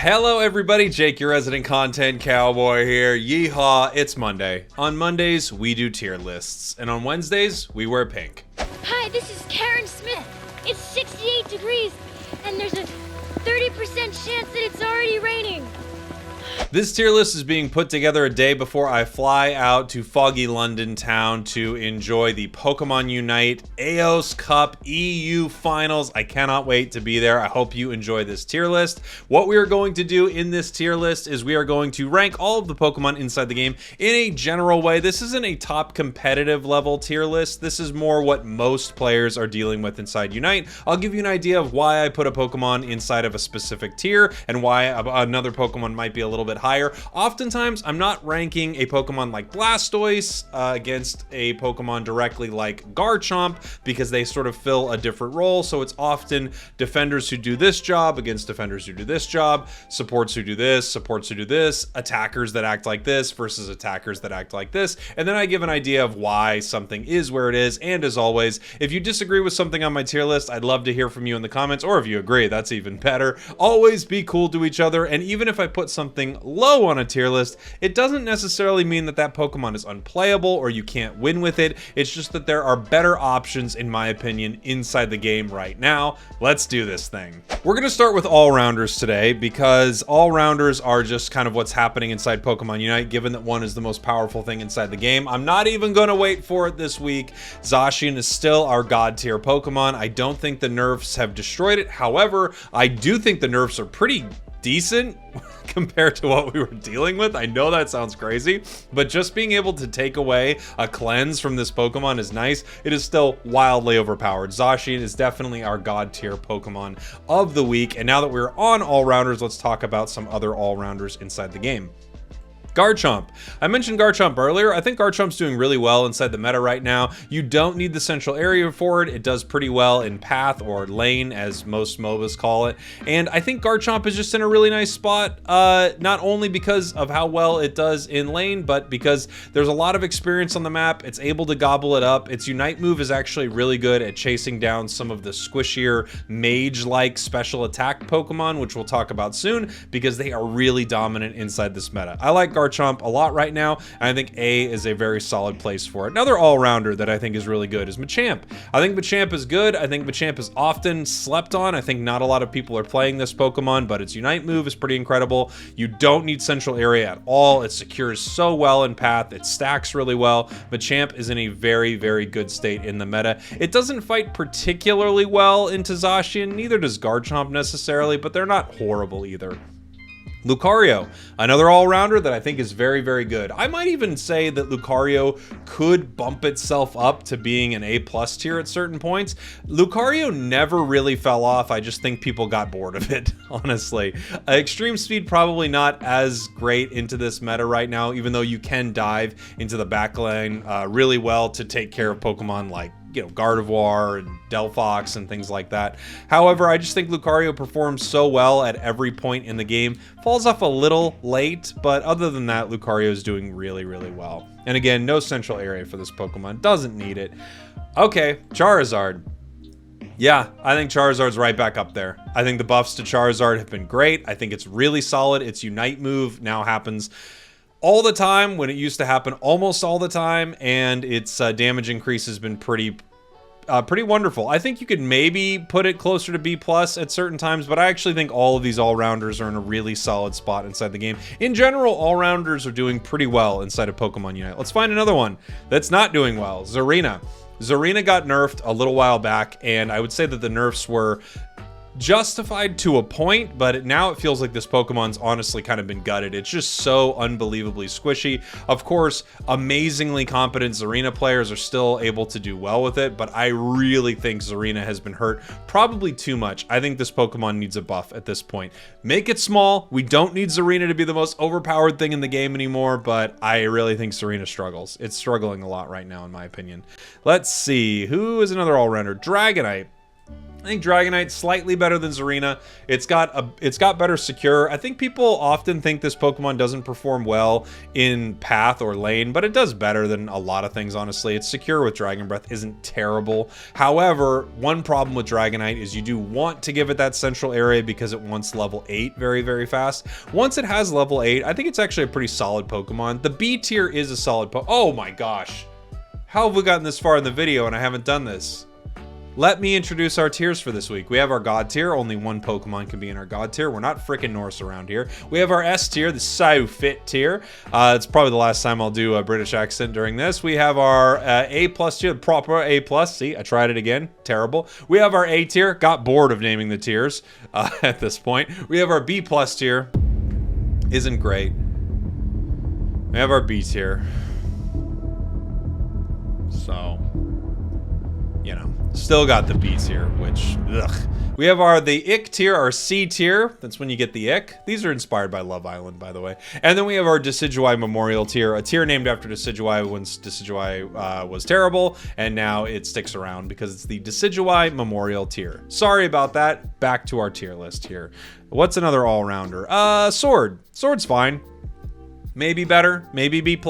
Hello everybody, Jake, your resident content cowboy here. Yeehaw, it's Monday. On Mondays, we do tier lists, and on Wednesdays, we wear pink. Hi, this is Karen Smith. It's 68 degrees, and there's a 30% chance that it's already raining. This tier list is being put together a day before I fly out to foggy London town to enjoy the Pokemon Unite AOS Cup EU Finals. I cannot wait to be there. I hope you enjoy this tier list. What we are going to do in this tier list is we are going to rank all of the Pokemon inside the game in a general way. This isn't a top competitive level tier list. This is more what most players are dealing with inside Unite. I'll give you an idea of why I put a Pokemon inside of a specific tier and why another Pokemon might be a little bit higher. Oftentimes, I'm not ranking a Pokemon like Blastoise against a Pokemon directly like Garchomp because they sort of fill a different role. So it's often defenders who do this job against defenders who do this job, supports who do this, supports who do this, attackers that act like this versus attackers that act like this. And then I give an idea of why something is where it is. And as always, if you disagree with something on my tier list, I'd love to hear from you in the comments, or if you agree, that's even better. Always be cool to each other. And even if I put something low on a tier list, it doesn't necessarily mean that that Pokemon is unplayable or you can't win with it. It's just that there are better options, in my opinion, inside the game right now. Let's do this thing. We're going to start with all-rounders today because all-rounders are just kind of what's happening inside Pokemon Unite, given that one is the most powerful thing inside the game. I'm not even going to wait for it this week. Zacian is still our god tier Pokemon. I don't think the nerfs have destroyed it. However, I do think the nerfs are pretty decent compared to what we were dealing with. I know that sounds crazy, but just being able to take away a cleanse from this Pokemon is nice. It is still wildly overpowered. Zacian is definitely our god tier Pokemon of the week. And now that we're on all-rounders, let's talk about some other all-rounders inside the game. Garchomp. I mentioned Garchomp earlier. I think Garchomp's doing really well inside the meta right now. You don't need the central area for it. It does pretty well in path or lane, as most MOBAs call it. And I think Garchomp is just in a really nice spot, not only because of how well it does in lane, but because there's a lot of experience on the map. It's able to gobble it up. Its Unite move is actually really good at chasing down some of the squishier mage-like special attack Pokemon, which we'll talk about soon, because they are really dominant inside this meta. I like Garchomp a lot right now, and I think A is a very solid place for it. Another all-rounder that I think is really good is Machamp. I think Machamp is good. I think Machamp is often slept on. I think not a lot of people are playing this Pokemon, but its Unite move is pretty incredible. You don't need central area at all. It secures so well in path. It stacks really well. Machamp is in a very, very good state in the meta. It doesn't fight particularly well into Zacian, neither does Garchomp necessarily, but they're not horrible either. Lucario, another all-rounder that I think is very, very good. I might even say that Lucario could bump itself up to being an A+ tier at certain points. Lucario never really fell off. I just think people got bored of it, honestly. Extreme Speed probably not as great into this meta right now, even though you can dive into the backline really well to take care of Pokemon like, you know, Gardevoir and Delphox and things like that. However, I just think Lucario performs so well at every point in the game. Falls off a little late, but other than that, Lucario is doing really, really well. And again, no central area for this Pokemon. Doesn't need it. Okay, Charizard. Yeah, I think Charizard's right back up there. I think the buffs to Charizard have been great. I think it's really solid. Its Unite move now happens all the time when it used to happen almost all the time, and its damage increase has been pretty wonderful. I think you could maybe put it closer to B+ at certain times, but I actually think all of these all-rounders are in a really solid spot inside the game. In general, all-rounders are doing pretty well inside of Pokemon Unite. Let's find another one that's not doing well. Zarina. Zarina got nerfed a little while back, and I would say that the nerfs were justified to a point, but now it feels like this Pokemon's honestly kind of been gutted. It's just so unbelievably squishy. Of course, amazingly competent Zarina players are still able to do well with it, but I really think Zarina has been hurt probably too much. I think this Pokemon needs a buff at this point. Make it small. We don't need Zarina to be the most overpowered thing in the game anymore, but I really think Zarina struggles. It's struggling a lot right now, in my opinion. Let's see. Who is another all-rounder? Dragonite. I think Dragonite slightly better than Zarina. It's got better secure. I think people often think this Pokemon doesn't perform well in Path or Lane, but it does better than a lot of things, honestly. It's secure with Dragon Breath isn't terrible. However, one problem with Dragonite is you do want to give it that central area because it wants level 8 very, very fast. Once it has level 8, I think it's actually a pretty solid Pokemon. The B tier is a solid Oh my gosh. How have we gotten this far in the video and I haven't done this? Let me introduce our tiers for this week. We have our God tier. Only one Pokemon can be in our God tier. We're not freaking Norse around here. We have our S tier, the So Fit tier. It's probably the last time I'll do a British accent during this. We have our A+ tier, the proper A+. See, I tried it again. Terrible. We have our A tier. Got bored of naming the tiers at this point. We have our B+ tier. Isn't great. We have our B tier. So, you know. Still got the B tier, which, ugh. We have the Ick tier, our C tier. That's when you get the Ick. These are inspired by Love Island, by the way. And then we have our Decidueye Memorial tier, a tier named after Decidueye when Decidueye was terrible, and now it sticks around because it's the Decidueye Memorial tier. Sorry about that. Back to our tier list here. What's another all-rounder? Sword. Sword's fine. Maybe better, maybe B+.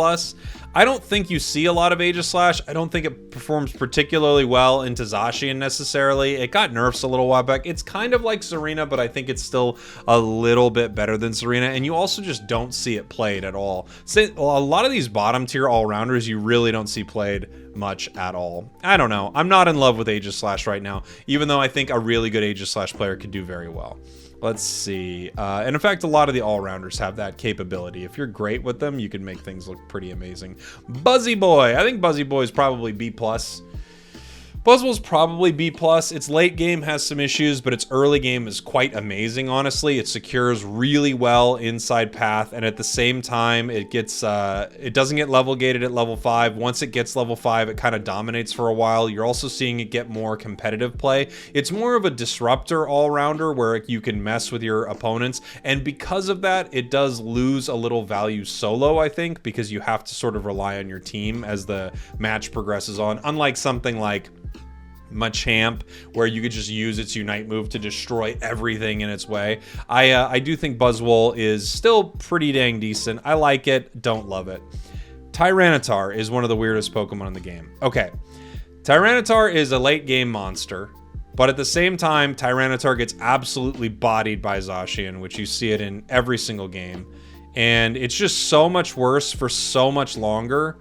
I don't think you see a lot of Aegislash. I don't think it performs particularly well into Zacian necessarily. It got nerfs a little while back. It's kind of like Zarina, but I think it's still a little bit better than Zarina, and you also just don't see it played at all. So a lot of these bottom tier all-rounders you really don't see played much at all. I don't know. I'm not in love with Aegislash right now, even though I think a really good Aegislash player could do very well. Let's see. And in fact, a lot of the all-rounders have that capability. If you're great with them, you can make things look pretty amazing. Buzzy Boy. I think Buzzy Boy is probably B+. Buzzwole's probably B+. Its late game has some issues, but its early game is quite amazing, honestly. It secures really well inside Path, and at the same time, it doesn't get level gated at level 5. Once it gets level 5, it kind of dominates for a while. You're also seeing it get more competitive play. It's more of a disruptor all-rounder where you can mess with your opponents, and because of that, it does lose a little value solo, I think, because you have to sort of rely on your team as the match progresses on, unlike something like Machamp, where you could just use its Unite move to destroy everything in its way. I do think Buzzwole is still pretty dang decent. I like it, don't love it. Tyranitar is one of the weirdest Pokemon in the game. Okay, Tyranitar is a late game monster, but at the same time, Tyranitar gets absolutely bodied by Zacian, which you see it in every single game. And it's just so much worse for so much longer.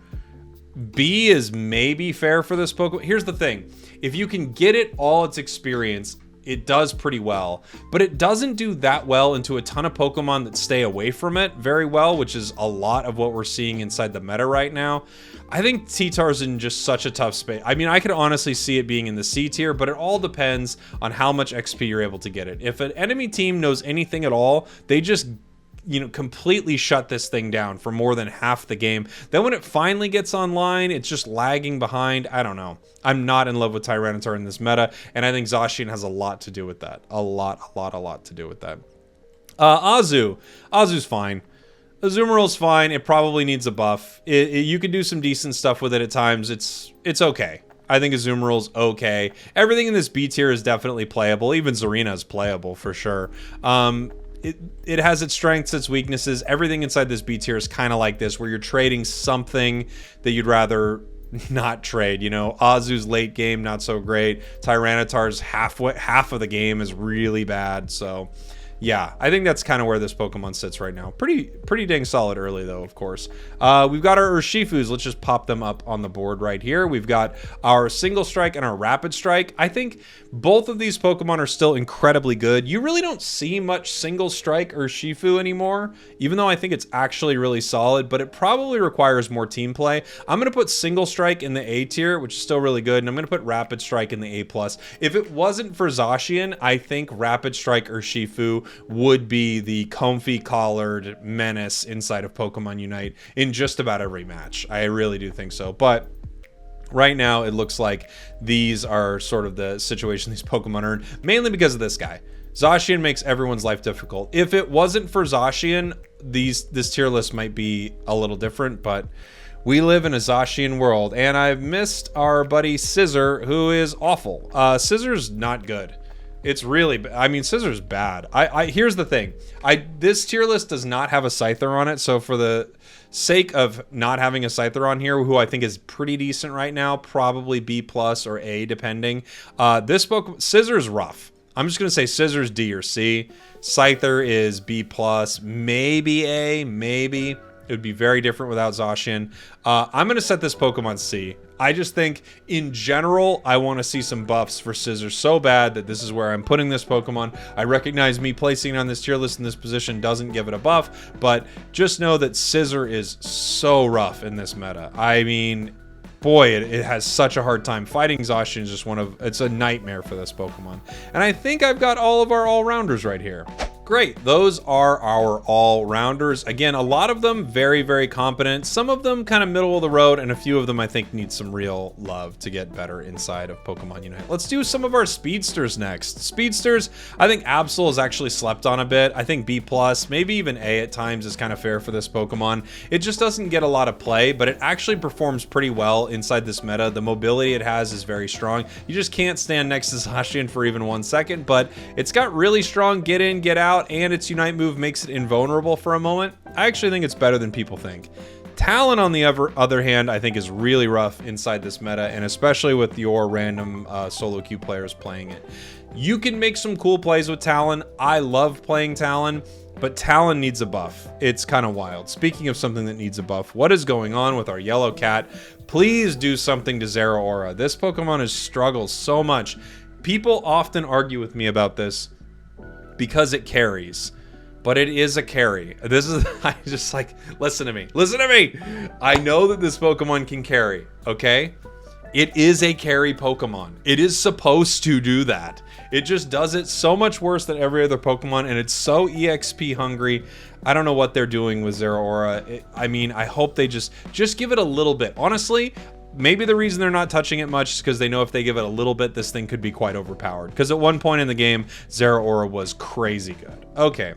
B is maybe fair for this Pokemon. Here's the thing. If you can get it all its experience, it does pretty well. But it doesn't do that well into a ton of Pokemon that stay away from it very well, which is a lot of what we're seeing inside the meta right now. I think T-Tar's in just such a tough space. I mean, I could honestly see it being in the C tier, but it all depends on how much XP you're able to get it. If an enemy team knows anything at all, they just completely shut this thing down for more than half the game. Then when it finally gets online, it's just lagging behind. I don't know. I'm not in love with Tyranitar in this meta, and I think Zacian has a lot to do with that. A lot to do with that. Azu. Azu's fine. Azumarill's fine. It probably needs a buff. You can do some decent stuff with it at times. It's okay. I think Azumarill's okay. Everything in this B tier is definitely playable. Even Zarina is playable for sure. It has its strengths, its weaknesses. Everything inside this B tier is kind of like this, where you're trading something that you'd rather not trade. You know, Azu's late game, not so great. Tyranitar's half of the game is really bad. So yeah, I think that's kind of where this Pokemon sits right now. Pretty dang solid early, though, of course. We've got our Urshifus. Let's just pop them up on the board right here. We've got our Single Strike and our Rapid Strike. I think both of these Pokemon are still incredibly good. You really don't see much Single Strike Urshifu anymore, even though I think it's actually really solid, but it probably requires more team play. I'm going to put Single Strike in the A tier, which is still really good, and I'm going to put Rapid Strike in the A+. If it wasn't for Zacian, I think Rapid Strike Urshifu would be the comfy collared menace inside of Pokemon Unite in just about every match. I really do think so. But right now, it looks like these are sort of the situation these Pokemon are in, mainly because of this guy. Zacian makes everyone's life difficult. If it wasn't for Zacian, this tier list might be a little different, but we live in a Zacian world, and I've missed our buddy Scissor, who is awful. Scissor's not good. It's really, I mean, Scissors bad. Here's the thing. This tier list does not have a Scyther on it, so for the sake of not having a Scyther on here, who I think is pretty decent right now, probably B+ or A, depending. This book, Scissors rough. I'm just gonna say Scissors D or C. Scyther is B+, maybe A, maybe. It would be very different without Zacian. I'm gonna set this Pokemon C. I just think, in general, I want to see some buffs for Scissors so bad that this is where I'm putting this Pokemon. I recognize me placing it on this tier list in this position doesn't give it a buff, but just know that Scissor is so rough in this meta. I mean, boy, it has such a hard time. Fighting Zacian is just it's a nightmare for this Pokemon. And I think I've got all of our all-rounders right here. Great, those are our all-rounders. Again, a lot of them very, very competent. Some of them kind of middle of the road, and a few of them I think need some real love to get better inside of Pokemon Unite. Let's do some of our Speedsters next. Speedsters, I think Absol is actually slept on a bit. I think B+, maybe even A at times is kind of fair for this Pokemon. It just doesn't get a lot of play, but it actually performs pretty well inside this meta. The mobility it has is very strong. You just can't stand next to Zacian for even 1 second, but it's got really strong get in, get out, and its Unite move makes it invulnerable for a moment. I actually think it's better than people think. Talon, on the other hand, I think is really rough inside this meta, and especially with your random solo queue players playing it. You can make some cool plays with Talon. I love playing Talon, but Talon needs a buff. It's kind of wild. Speaking of something that needs a buff, what is going on with our yellow cat? Please do something to Zeraora. This Pokemon has struggled so much. People often argue with me about this because it carries, but it is a carry. This is, I just like, listen to me. I know that this Pokemon can carry, okay? It is a carry Pokemon. It is supposed to do that. It just does it so much worse than every other Pokemon, and it's so EXP hungry. I don't know what they're doing with Zeraora. I mean, I hope they just give it a little bit. Honestly, maybe the reason they're not touching it much is because they know if they give it a little bit, this thing could be quite overpowered. Because at one point in the game, Zeraora was crazy good. Okay.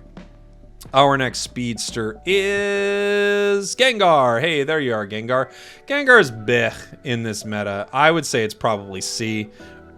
Our next speedster is Gengar. Hey, there you are, Gengar. Gengar is bleh in this meta. I would say it's probably C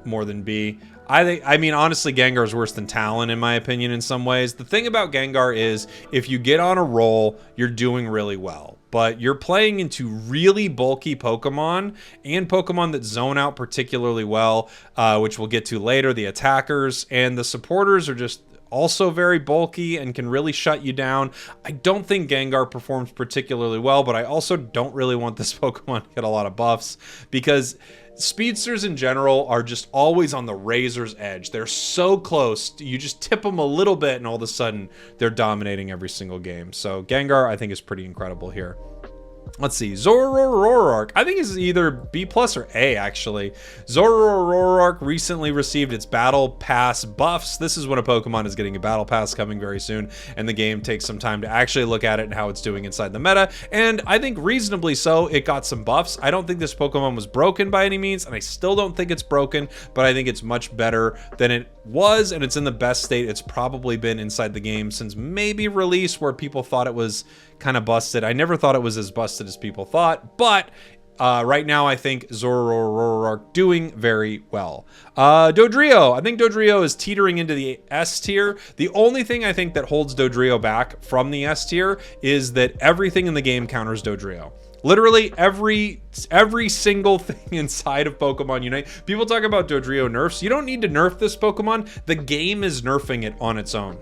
more than B. I mean, honestly, Gengar is worse than Talon, in my opinion, in some ways. The thing about Gengar is, if you get on a roll, you're doing really well. But you're playing into really bulky Pokemon, and Pokemon that zone out particularly well, which we'll get to later, the attackers, and the supporters are just also very bulky and can really shut you down. I don't think Gengar performs particularly well, but I also don't really want this Pokemon to get a lot of buffs, because Speedsters in general are just always on the razor's edge. They're so close. You just tip them a little bit and all of a sudden they're dominating every single game. So Gengar, I think, is pretty incredible here. Let's see, Zoroark, I think is either B+ or A, actually. Zoroark recently received its Battle Pass buffs. This is when a Pokemon is getting a Battle Pass coming very soon, and the game takes some time to actually look at it and how it's doing inside the meta, and I think reasonably so, it got some buffs. I don't think this Pokemon was broken by any means, and I still don't think it's broken, but I think it's much better than it was, and it's in the best state it's probably been inside the game since maybe release, where people thought it was kind of busted. I never thought it was as busted as people thought, but right now I think Zoroark doing very well. Dodrio, I think Dodrio is teetering into the S tier. The only thing I think that holds Dodrio back from the S tier is that everything in the game counters Dodrio. Literally every single thing inside of Pokemon Unite. People talk about Dodrio nerfs. You don't need to nerf this Pokemon. The game is nerfing it on its own.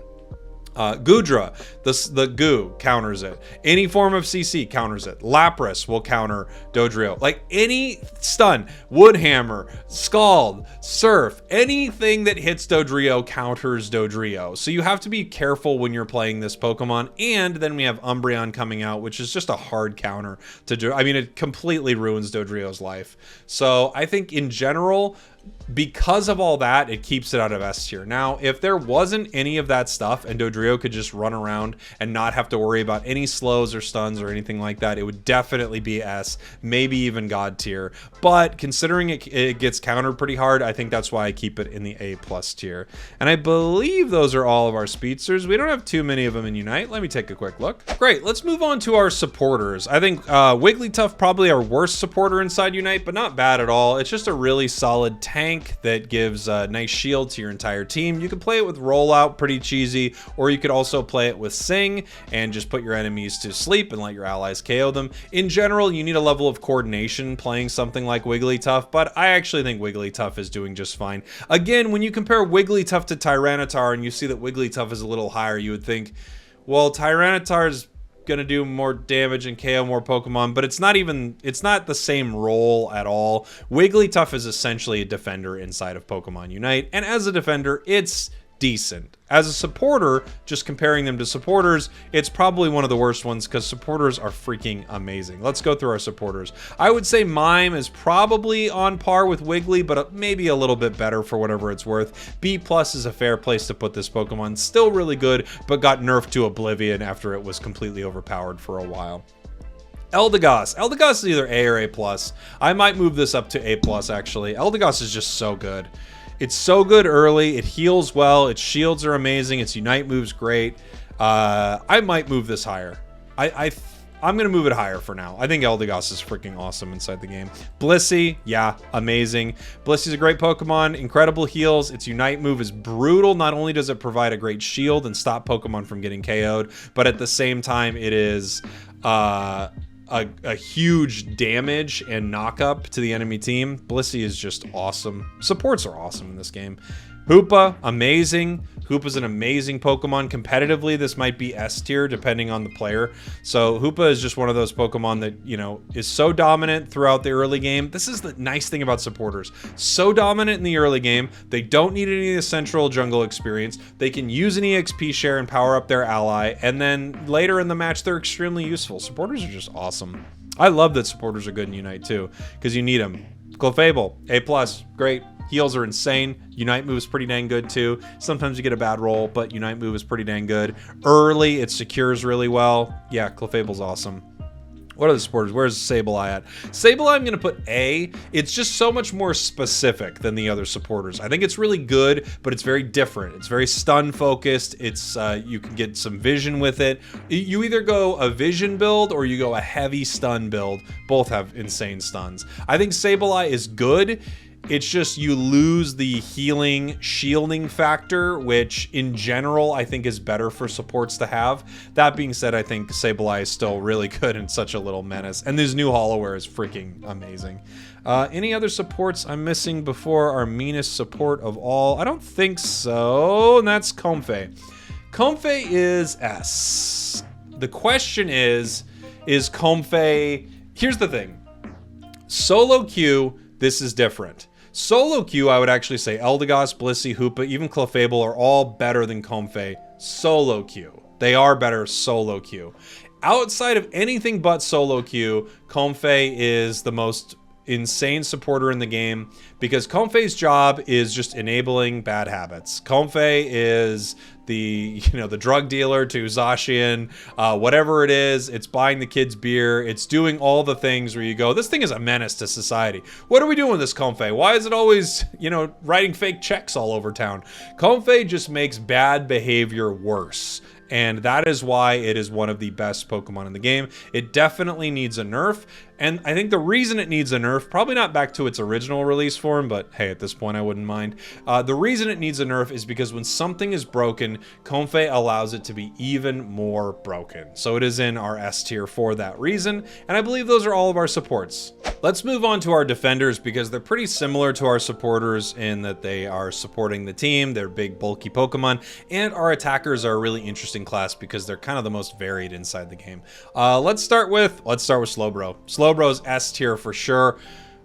Goodra, the goo counters it. Any form of CC counters it. Lapras will counter Dodrio. Like any stun, Woodhammer, Scald, Surf, anything that hits Dodrio counters Dodrio. So you have to be careful when you're playing this Pokemon. And then we have Umbreon coming out, which is just a hard counter to I mean, it completely ruins Dodrio's life. So I think in general, because of all that, it keeps it out of S tier. Now, if there wasn't any of that stuff and Dodrio could just run around and not have to worry about any slows or stuns or anything like that, it would definitely be S, maybe even God tier. But considering it gets countered pretty hard, I think that's why I keep it in the A+ tier. And I believe those are all of our speedsters. We don't have too many of them in Unite. Let me take a quick look. Great, let's move on to our supporters. I think Wigglytuff probably our worst supporter inside Unite, but not bad at all. It's just a really solid tank that gives a nice shield to your entire team. You can play it with rollout, pretty cheesy, or you could also play it with sing and just put your enemies to sleep and let your allies KO them. In general, you need a level of coordination playing something like Wigglytuff, but I actually think Wigglytuff is doing just fine. Again, when you compare Wigglytuff to Tyranitar and you see that Wigglytuff is a little higher, you would think, well, Tyranitar's gonna do more damage and KO more Pokemon, but it's not the same role at all. Wigglytuff is essentially a defender inside of Pokemon Unite, and as a defender, it's decent. As a supporter, just comparing them to supporters, it's probably one of the worst ones because supporters are freaking amazing. Let's go through our supporters. I would say Mime is probably on par with Wiggly, but maybe a little bit better for whatever it's worth. B+ is a fair place to put this Pokemon. Still really good, but got nerfed to oblivion after it was completely overpowered for a while. Eldegoss. Eldegoss is either A or A+. I might move this up to A+, actually. Eldegoss is just so good. It's so good early. It heals well. Its shields are amazing. Its Unite move's great. I might move this higher. I'm going to move it higher for now. I think Eldegoss is freaking awesome inside the game. Blissey, yeah, amazing. Blissey's a great Pokemon. Incredible heals. Its Unite move is brutal. Not only does it provide a great shield and stop Pokemon from getting KO'd, but at the same time, it is a huge damage and knock up to the enemy team. Blissey is just awesome. Supports are awesome in this game. Hoopa, amazing. Hoopa's an amazing Pokemon. Competitively, this might be S tier depending on the player. So Hoopa is just one of those Pokemon that, you know, is so dominant throughout the early game. This is the nice thing about supporters. So dominant in the early game, they don't need any of the central jungle experience. They can use an EXP share and power up their ally, and then later in the match, they're extremely useful. Supporters are just awesome. I love that supporters are good in Unite too, because you need them. Clefable, A+, great. Heals are insane. Unite move is pretty dang good too. Sometimes you get a bad roll, but Unite move is pretty dang good. Early, it secures really well. Yeah, Clefable's awesome. What are the supporters? Where's Sableye at? Sableye, I'm going to put A. It's just so much more specific than the other supporters. I think it's really good, but it's very different. It's very stun focused. It's you can get some vision with it. You either go a vision build or you go a heavy stun build. Both have insane stuns. I think Sableye is good. It's just you lose the healing, shielding factor, which in general I think is better for supports to have. That being said, I think Sableye is still really good and such a little menace. And this new Hollowware is freaking amazing. Any other supports I'm missing before our meanest support of all? I don't think so. And that's Comfey. Comfey is S. The question is Comfey... Here's the thing. Solo queue, this is different. Solo queue, I would actually say Eldegoss, Blissey, Hoopa, even Clefable are all better than Comfey. Solo queue. They are better solo queue. Outside of anything but solo queue, Comfey is the most insane supporter in the game because Comfey's job is just enabling bad habits. Comfey is the drug dealer to Zacian, whatever it is. It's buying the kids beer. It's doing all the things where you go, this thing is a menace to society. What are we doing with this Comfey? Why is it always, writing fake checks all over town? Comfey just makes bad behavior worse. And that is why it is one of the best Pokemon in the game. It definitely needs a nerf. And I think the reason it needs a nerf, probably not back to its original release form, but hey, at this point I wouldn't mind. The reason it needs a nerf is because when something is broken, Comfey allows it to be even more broken. So it is in our S tier for that reason. And I believe those are all of our supports. Let's move on to our defenders because they're pretty similar to our supporters in that they are supporting the team. They're big, bulky Pokemon. And our attackers are a really interesting class because they're kind of the most varied inside the game. Let's start with Slowbro. Slowbro's S tier for sure.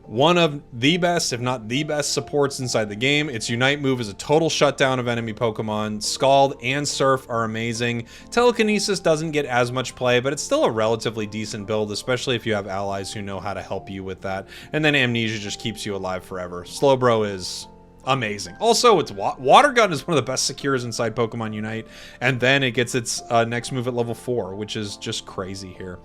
One of the best, if not the best, supports inside the game. Its Unite move is a total shutdown of enemy Pokemon. Scald and Surf are amazing. Telekinesis doesn't get as much play, but it's still a relatively decent build, especially if you have allies who know how to help you with that. And then Amnesia just keeps you alive forever. Slowbro is amazing. Also, its Water Gun is one of the best secures inside Pokemon Unite, and then it gets its next move at level 4, which is just crazy here.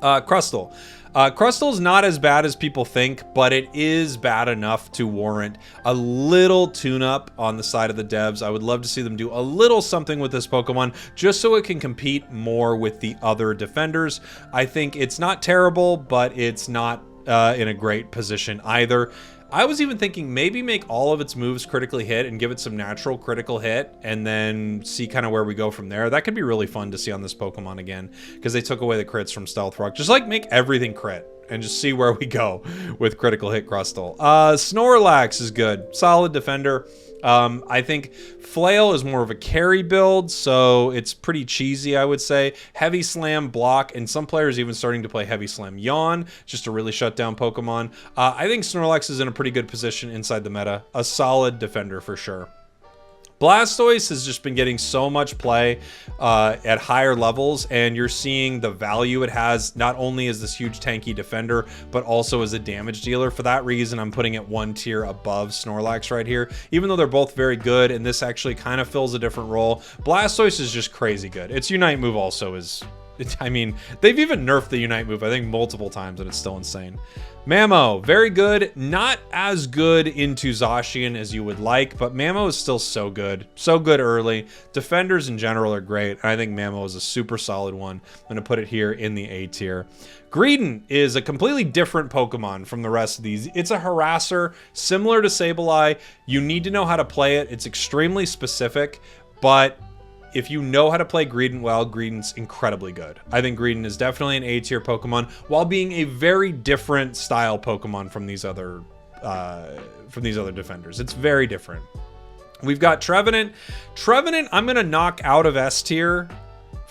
Crustle. Crustal's not as bad as people think, but it is bad enough to warrant a little tune-up on the side of the devs. I would love to see them do a little something with this Pokemon just so it can compete more with the other defenders. I think it's not terrible, but it's not in a great position either. I was even thinking maybe make all of its moves critically hit and give it some natural critical hit and then see kind of where we go from there. That could be really fun to see on this Pokemon again, because they took away the crits from Stealth Rock. Just like make everything crit and just see where we go with critical hit Crustle. Snorlax is good. Solid defender. I think Flail is more of a carry build, so it's pretty cheesy, I would say. Heavy Slam, Block, and some players even starting to play Heavy Slam Yawn, just to really shut down Pokemon. I think Snorlax is in a pretty good position inside the meta. A solid defender for sure. Blastoise has just been getting so much play at higher levels, and you're seeing the value it has not only as this huge tanky defender, but also as a damage dealer. For that reason, I'm putting it one tier above Snorlax right here, even though they're both very good, and this actually kind of fills a different role. Blastoise is just crazy good. Its Unite move also is... I mean, they've even nerfed the Unite move, I think, multiple times, and it's still insane. Mamo, very good. Not as good into Zacian as you would like, but Mamo is still so good. So good early. Defenders in general are great, and I think Mamo is a super solid one. I'm going to put it here in the A tier. Greedent is a completely different Pokemon from the rest of these. It's a harasser, similar to Sableye. You need to know how to play it. It's extremely specific, but... if you know how to play Greedent well, Greedent's incredibly good. I think Greedent is definitely an A-tier Pokemon, while being a very different style Pokemon from these other defenders. It's very different. We've got Trevenant. Trevenant, I'm gonna knock out of S tier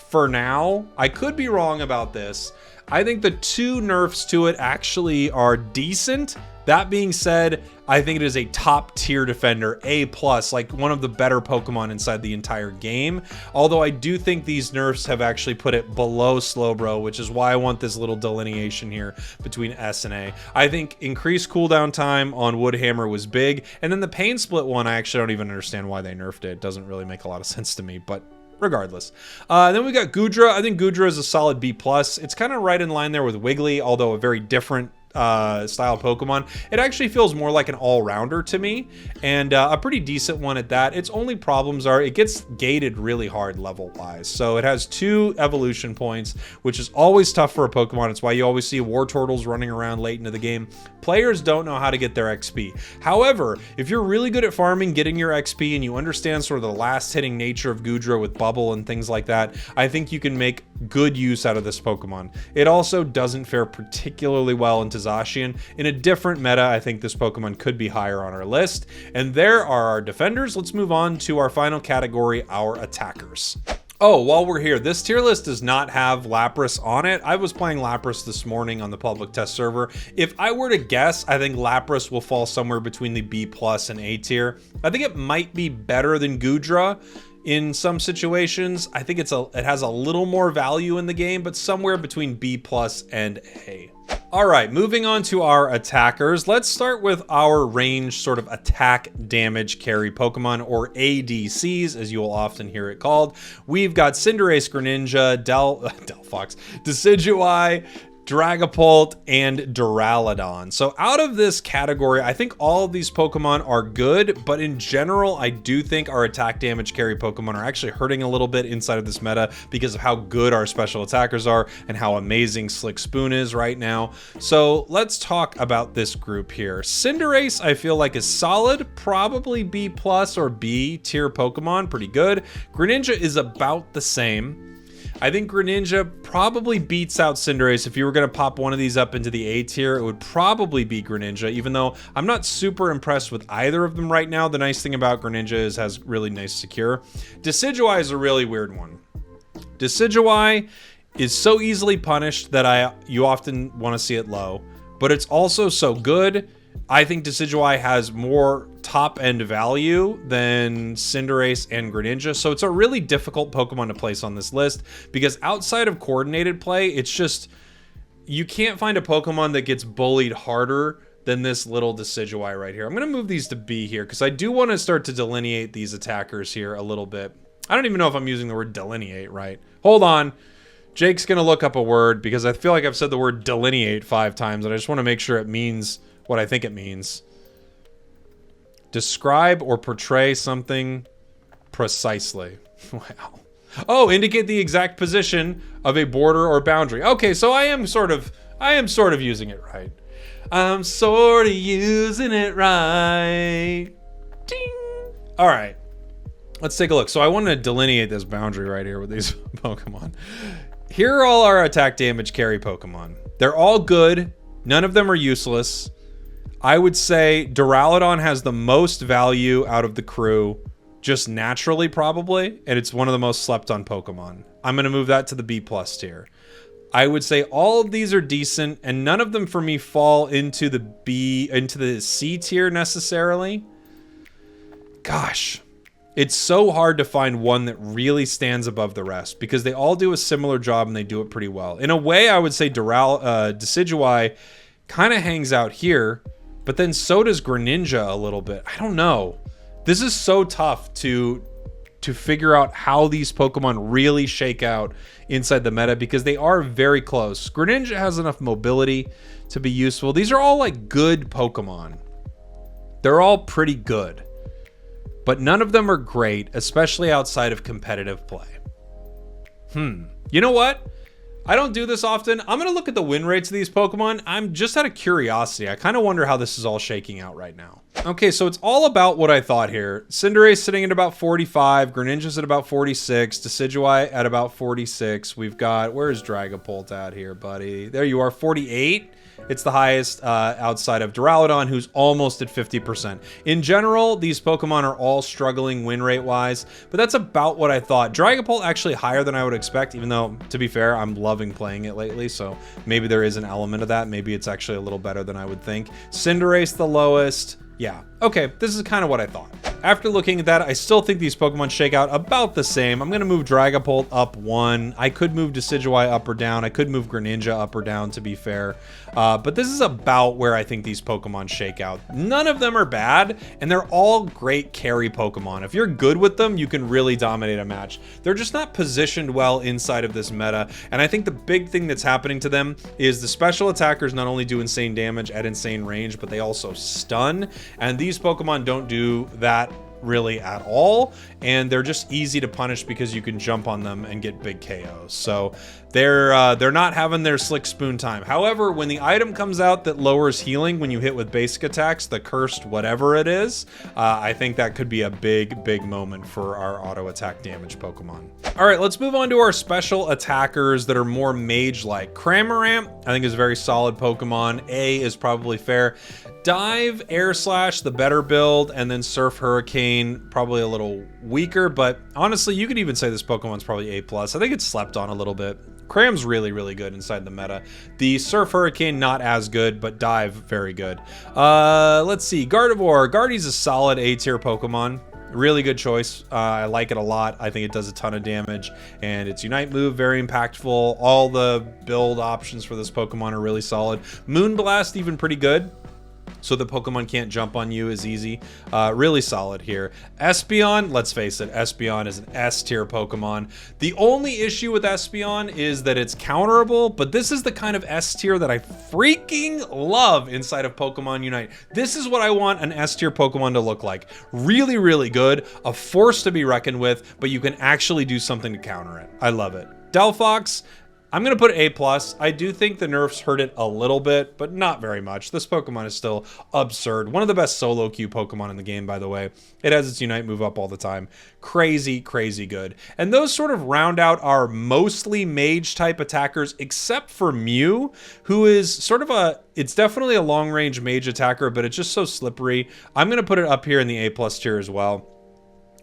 for now. I could be wrong about this. I think the two nerfs to it actually are decent. That being said, I think it is a top tier defender, A+, like one of the better Pokemon inside the entire game. Although I do think these nerfs have actually put it below Slowbro, which is why I want this little delineation here between S and A. I think increased cooldown time on Woodhammer was big, and then the Pain Split one, I actually don't even understand why they nerfed it. It doesn't really make a lot of sense to me, but regardless. Then we got Goodra. I think Goodra is a solid B+. It's kind of right in line there with Wiggly, although a very different style Pokemon. It actually feels more like an all-rounder to me, and a pretty decent one at that. Its only problems are it gets gated really hard level-wise. So it has 2 evolution points, which is always tough for a Pokemon. It's why you always see Wartortles running around late into the game. Players don't know how to get their XP. However, if you're really good at farming, getting your XP, and you understand sort of the last-hitting nature of Goodra with Bubble and things like that, I think you can make good use out of this Pokemon. It also doesn't fare particularly well into Zacian. In a different meta, I think this Pokemon could be higher on our list. And there are our defenders. Let's move on to our final category, our attackers. Oh, while we're here, this tier list does not have Lapras on it. I was playing Lapras this morning on the public test server. If I were to guess, I think Lapras will fall somewhere between the B+ and A tier. I think it might be better than Goodra in some situations. I think it has a little more value in the game, but somewhere between B+ and A. All right, moving on to our attackers. Let's start with our range sort of attack damage carry Pokemon, or ADCs, as you will often hear it called. We've got Cinderace, Greninja, Delphox, Decidueye, Dragapult, and Duraludon. So out of this category, I think all of these Pokemon are good, but in general, I do think our attack damage carry Pokemon are actually hurting a little bit inside of this meta because of how good our special attackers are and how amazing Slick Spoon is right now. So let's talk about this group here. Cinderace, I feel like, is solid, probably B+ or B tier Pokemon, pretty good. Greninja is about the same. I think Greninja probably beats out Cinderace. If you were going to pop one of these up into the A tier, it would probably be Greninja, even though I'm not super impressed with either of them right now. The nice thing about Greninja is it has really nice secure. Decidueye is a really weird one. Decidueye is so easily punished that you often want to see it low, but it's also so good. I think Decidueye has more top-end value than Cinderace and Greninja, so it's a really difficult Pokemon to place on this list because outside of coordinated play, it's just, you can't find a Pokemon that gets bullied harder than this little Decidueye right here. I'm going to move these to B here because I do want to start to delineate these attackers here a little bit. I don't even know if I'm using the word delineate right. Hold on. Jake's going to look up a word because I feel like I've said the word delineate 5 times, and I just want to make sure it means what I think it means. Describe or portray something precisely. Wow. Oh, indicate the exact position of a border or boundary. Okay, so I am sort of using it right. I'm sort of using it right. Ding. All right. Let's take a look. So I want to delineate this boundary right here with these Pokemon. Here are all our attack damage carry Pokemon. They're all good. None of them are useless. I would say Duraludon has the most value out of the crew, just naturally probably, and it's one of the most slept on Pokemon. I'm going to move that to the B+ tier. I would say all of these are decent, and none of them for me fall into the C tier necessarily. Gosh, it's so hard to find one that really stands above the rest because they all do a similar job and they do it pretty well. In a way, I would say Decidueye kind of hangs out here, but then so does Greninja a little bit. I don't know. This is so tough to figure out how these Pokemon really shake out inside the meta because they are very close. Greninja has enough mobility to be useful. These are all like good Pokemon. They're all pretty good, but none of them are great, especially outside of competitive play. You know what? I don't do this often. I'm going to look at the win rates of these Pokemon. I'm just out of curiosity. I kind of wonder how this is all shaking out right now. Okay, so it's all about what I thought here. Cinderace sitting at about 45. Greninja's at about 46. Decidueye at about 46. We've got, where's Dragapult at here, buddy? There you are, 48. It's the highest outside of Duraludon, who's almost at 50%. In general, these Pokemon are all struggling win rate-wise, but that's about what I thought. Dragapult actually higher than I would expect, even though, to be fair, I'm loving playing it lately, so maybe there is an element of that. Maybe it's actually a little better than I would think. Cinderace the lowest. Yeah, okay, this is kind of what I thought. After looking at that, I still think these Pokemon shake out about the same. I'm going to move Dragapult up 1. I could move Decidueye up or down. I could move Greninja up or down, to be fair. But this is about where I think these Pokemon shake out. None of them are bad, and they're all great carry Pokemon. If you're good with them, you can really dominate a match. They're just not positioned well inside of this meta, and I think the big thing that's happening to them is the special attackers not only do insane damage at insane range, but they also stun, and these Pokemon don't do that really at all, and they're just easy to punish because you can jump on them and get big KOs. So they're not having their slick spoon time. However, when the item comes out that lowers healing when you hit with basic attacks, the cursed whatever it is, I think that could be a big moment for our auto attack damage Pokemon. All right, let's move on to our special attackers that are more mage-like. Cramorant, I think, is a very solid Pokemon. A is probably fair. Dive, Air Slash, the better build, and then Surf Hurricane, probably a little weaker, but honestly, you could even say this Pokemon's probably A+. I think it's slept on a little bit. Cram's really good inside the meta. The Surf Hurricane, not as good, but Dive, very good. Let's see, Gardevoir. Gardy's a solid A-tier Pokemon. Really good choice. I like it a lot. I think it does a ton of damage, and its Unite move, very impactful. All the build options for this Pokemon are really solid. Moonblast, even pretty good, so the Pokemon can't jump on you as easy. Really solid here. Espeon, let's face it, Espeon is an S-tier Pokemon. The only issue with Espeon is that it's counterable, but this is the kind of S-tier that I freaking love inside of Pokemon Unite. This is what I want an S-tier Pokemon to look like. Really good, a force to be reckoned with, but you can actually do something to counter it. I love it. Delphox, I'm going to put A+. I do think the nerfs hurt it a little bit, but not very much. This Pokemon is still absurd. One of the best solo queue Pokemon in the game, by the way. It has its Unite move up all the time. Crazy good. And those sort of round out our mostly mage-type attackers, except for Mew, who is sort of it's definitely a long-range mage attacker, but it's just so slippery. I'm going to put it up here in the A+ tier as well.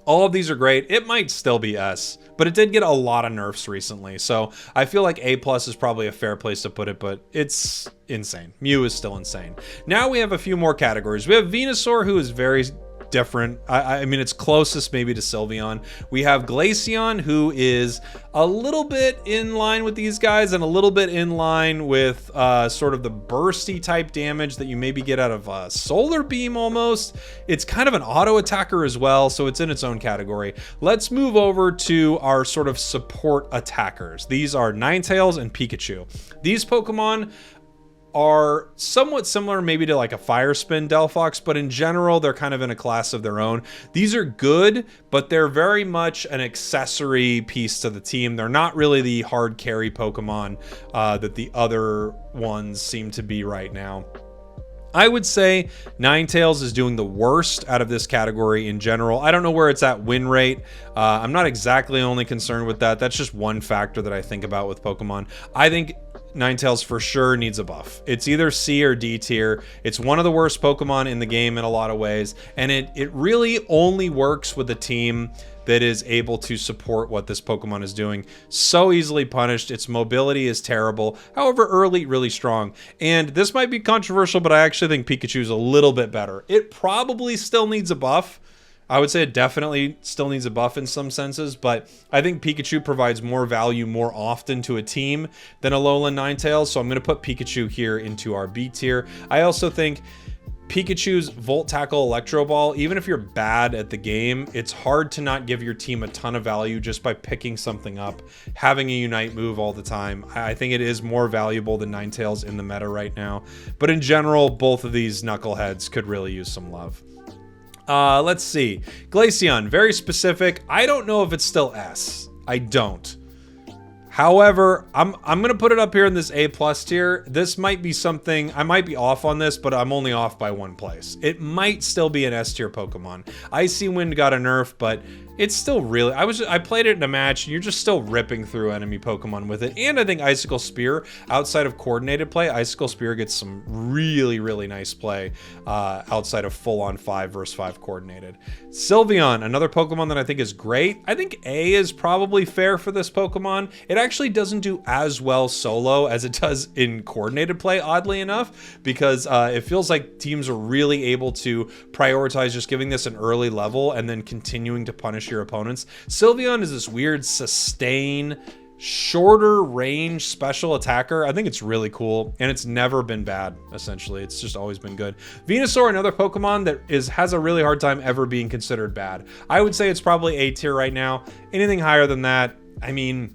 All of these are great. It might still be S, but it did get a lot of nerfs recently. So I feel like A+ is probably a fair place to put it, but it's insane. Mew is still insane. Now we have a few more categories. We have Venusaur, who is very different. I mean, it's closest maybe to Sylveon. We have Glaceon, who is a little bit in line with these guys and a little bit in line with sort of the bursty type damage that you maybe get out of Solar Beam almost. It's kind of an auto attacker as well, so it's in its own category. Let's move over to our sort of support attackers. These are Ninetales and Pikachu. These Pokemon are somewhat similar maybe to like a Fire Spin Delphox, but in general, they're kind of in a class of their own. These are good, but they're very much an accessory piece to the team. They're not really the hard carry Pokemon that the other ones seem to be right now. I would say Ninetales is doing the worst out of this category in general. I don't know where it's at win rate. I'm not exactly only concerned with that. That's just one factor that I think about with Pokemon. I think Ninetales for sure needs a buff. It's either C or D tier. It's one of the worst Pokemon in the game in a lot of ways, and it really only works with a team that is able to support what this Pokemon is doing. So easily punished. Its mobility is terrible. However, early, really strong. And this might be controversial, but I actually think Pikachu is a little bit better. It probably still needs a buff. I would say it definitely still needs a buff in some senses, but I think Pikachu provides more value more often to a team than Alolan Ninetales, so I'm going to put Pikachu here into our B tier. I also think Pikachu's Volt Tackle Electro Ball, even if you're bad at the game, it's hard to not give your team a ton of value just by picking something up, having a Unite move all the time. I think it is more valuable than Ninetales in the meta right now. But in general, both of these knuckleheads could really use some love. Let's see. Glaceon, very specific. I don't know if it's still S. I don't. However, I'm going to put it up here in this A+ tier. This might be something, I might be off on this, but I'm only off by one place. It might still be an S tier Pokemon. Icy Wind got a nerf, but it's still really, I played it in a match, and you're just still ripping through enemy Pokemon with it. And I think Icicle Spear, outside of coordinated play, Icicle Spear gets some really, really nice play outside of full-on 5 versus 5 coordinated. Sylveon, another Pokemon that I think is great. I think A is probably fair for this Pokemon. It actually doesn't do as well solo as it does in coordinated play, oddly enough, because it feels like teams are really able to prioritize just giving this an early level and then continuing to punish your opponents. Sylveon is this weird sustain, shorter range special attacker. I think it's really cool, and it's never been bad, essentially. It's just always been good. Venusaur, another Pokemon that has a really hard time ever being considered bad. I would say it's probably A tier right now. Anything higher than that, I mean,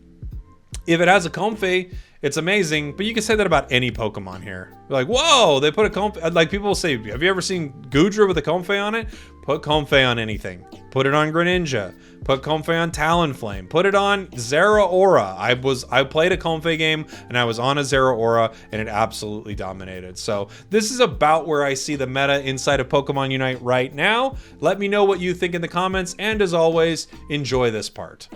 if it has a Comfey, it's amazing, but you can say that about any Pokemon here. You're like, whoa, they put a Comfey. Like, people will say, have you ever seen Goodra with a Comfey on it? Put Comfey on anything. Put it on Greninja. Put Comfey on Talonflame. Put it on Zeraora. I played a Comfey game, and I was on a Zeraora, and it absolutely dominated. So this is about where I see the meta inside of Pokemon Unite right now. Let me know what you think in the comments, and as always, enjoy this part.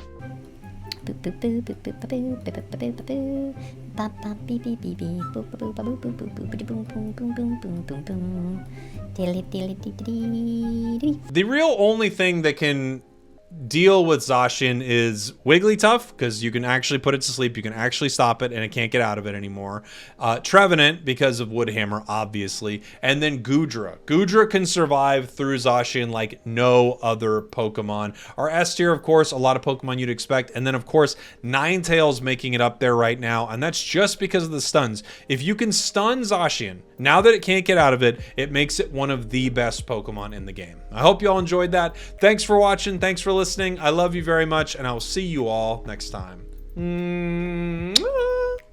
The real only thing that can deal with Zacian is Wigglytuff, because you can actually put it to sleep, you can actually stop it, and it can't get out of it anymore. Trevenant, because of Woodhammer, obviously. And then Goodra. Goodra can survive through Zacian like no other Pokemon. Our S tier, of course, a lot of Pokemon you'd expect. And then, of course, Ninetales making it up there right now, and that's just because of the stuns. If you can stun Zacian, now that it can't get out of it, it makes it one of the best Pokemon in the game. I hope you all enjoyed that. Thanks for watching. Thanks for listening. I love you very much, and I will see you all next time.